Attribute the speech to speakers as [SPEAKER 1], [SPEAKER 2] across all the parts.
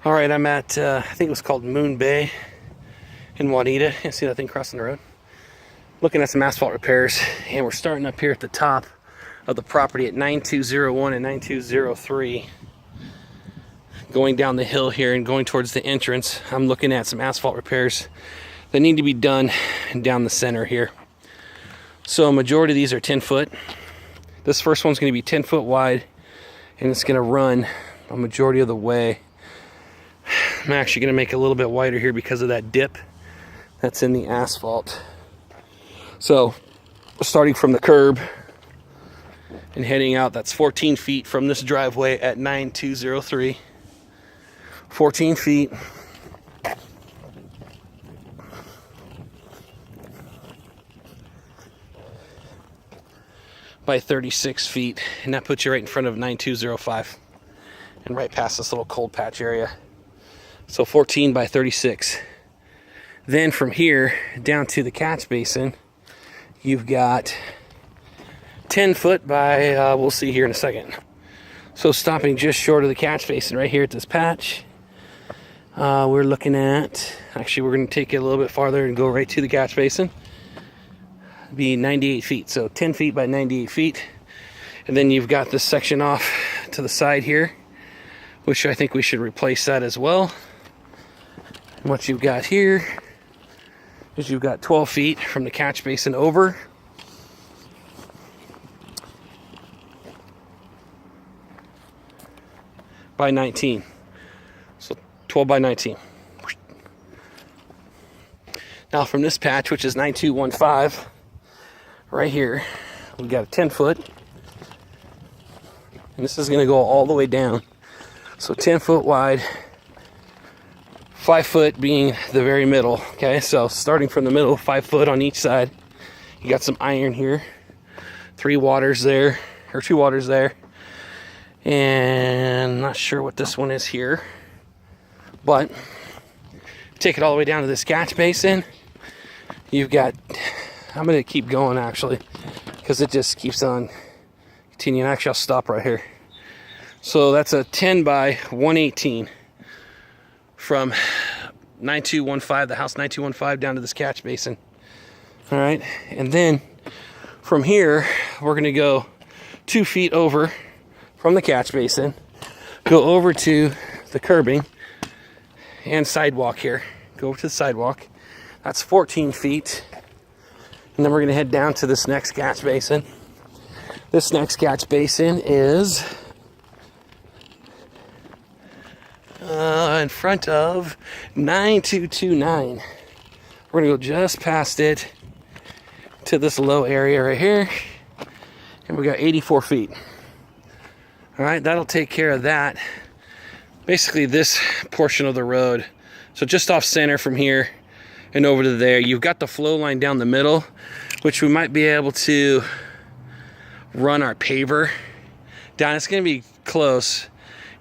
[SPEAKER 1] All right, I'm at, I think it was called Moon Bay in Juanita. You see that thing crossing the road? Looking at some asphalt repairs, and we're starting up here at the top of the property at 9201 and 9203. Going down the hill here and going towards the entrance, I'm looking at some asphalt repairs that need to be done down the center here. So a majority of these are 10 foot. This first one's going to be 10 foot wide, and it's going to run a majority of the way. I'm actually going to make it a little bit wider here because of that dip that's in the asphalt. So starting from the curb and heading out, that's 14 feet from this driveway at 9203. 14 feet. By 36 feet, and that puts you right in front of 9205 and right past this little cold patch area. So 14 by 36. Then from here down to the catch basin, you've got 10 foot by, we'll see here in a second. So stopping just short of the catch basin right here at this patch, we're looking at, actually we're going to take it a little bit farther and go right to the catch basin. Be 98 feet, so 10 feet by 98 feet. And then you've got this section off to the side here, which I think we should replace that as well. And what you've got here is you've got 12 feet from the catch basin over. By 19. So 12 by 19. Now from this patch, which is 9215, right here, we got a 10 foot. And this is going to go all the way down. So 10 foot wide, 5 foot being the very middle. Okay, so starting from the middle, 5 foot on each side. You got some iron here, 3 waters there, or 2 waters there. And not sure what this one is here, but take it all the way down to this catch basin. You've got, I'm going to keep going actually, because it just keeps on continuing. Actually, I'll stop right here. So that's a 10 by 118 from 9215, the house 9215, down to this catch basin. All right, and then from here, we're going to go 2 feet over from the catch basin, go over to the curbing and sidewalk here. Go over to the sidewalk. That's 14 feet. And then we're going to head down to this next catch basin. This next catch basin is in front of 9229. We're going to go just past it to this low area right here. And we got 84 feet. All right, that'll take care of that. Basically this portion of the road. So just off center from here and over to there, you've got the flow line down the middle, which we might be able to run our paver down. It's going to be close.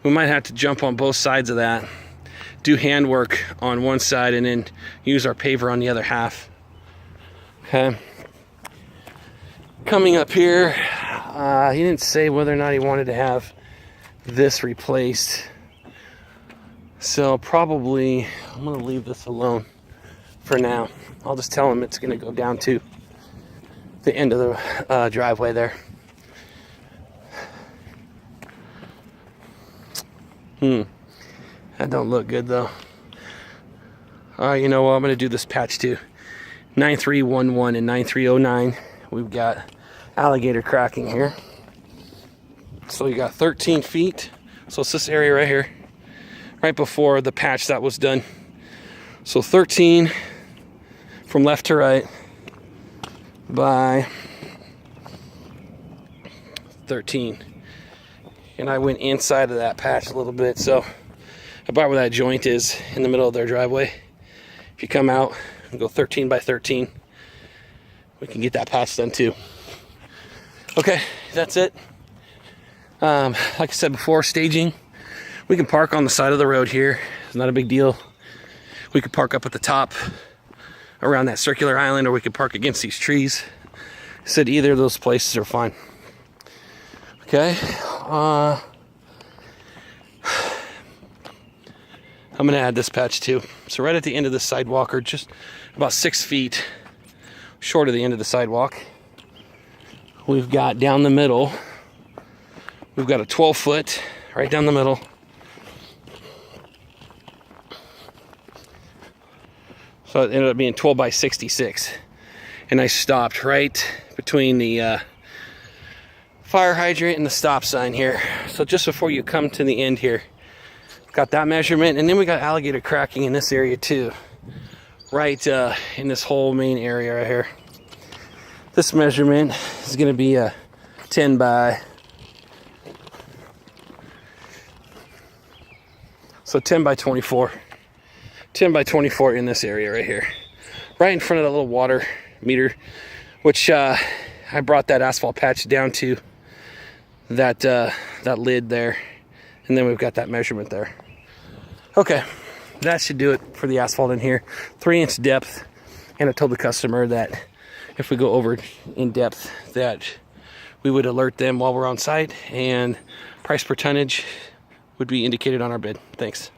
[SPEAKER 1] We might have to jump on both sides of that, do handwork on one side, and then use our paver on the other half. Okay. Coming up here, he didn't say whether or not he wanted to have this replaced. So probably I'm going to leave this alone for now. I'll just tell him it's going to go down to the end of the driveway there. That don't look good though. You know what? I'm going to do this patch too. 9311 and 9309. We've got alligator cracking here. So you got 13 feet. So it's this area right here, right before the patch that was done. So 13 from left to right by 13. And I went inside of that patch a little bit. So about where that joint is in the middle of their driveway. If you come out and go 13 by 13, we can get that patch done too. Okay, that's it. Like I said before, staging. We can park on the side of the road here. It's not a big deal. We could park up at the top around that circular island, or we could park against these trees. I said either of those places are fine. Okay. I'm going to add this patch too. So right at the end of the sidewalk, or just about 6 feet short of the end of the sidewalk, we've got down the middle, we've got a 12-foot right down the middle. So it ended up being 12 by 66. And I stopped right between the fire hydrant and the stop sign here. So just before you come to the end here, got that measurement. And then we got alligator cracking in this area too. Right in this whole main area right here. This measurement is going to be a 10 by... So 10 by 24. 10 by 24 in this area right here. Right in front of the little water meter, which I brought that asphalt patch down to that lid there, and then we've got that measurement there. Okay, that should do it for the asphalt in here. 3-inch depth, and I told the customer that if we go over in depth that we would alert them while we're on site, and price per tonnage would be indicated on our bid. Thanks.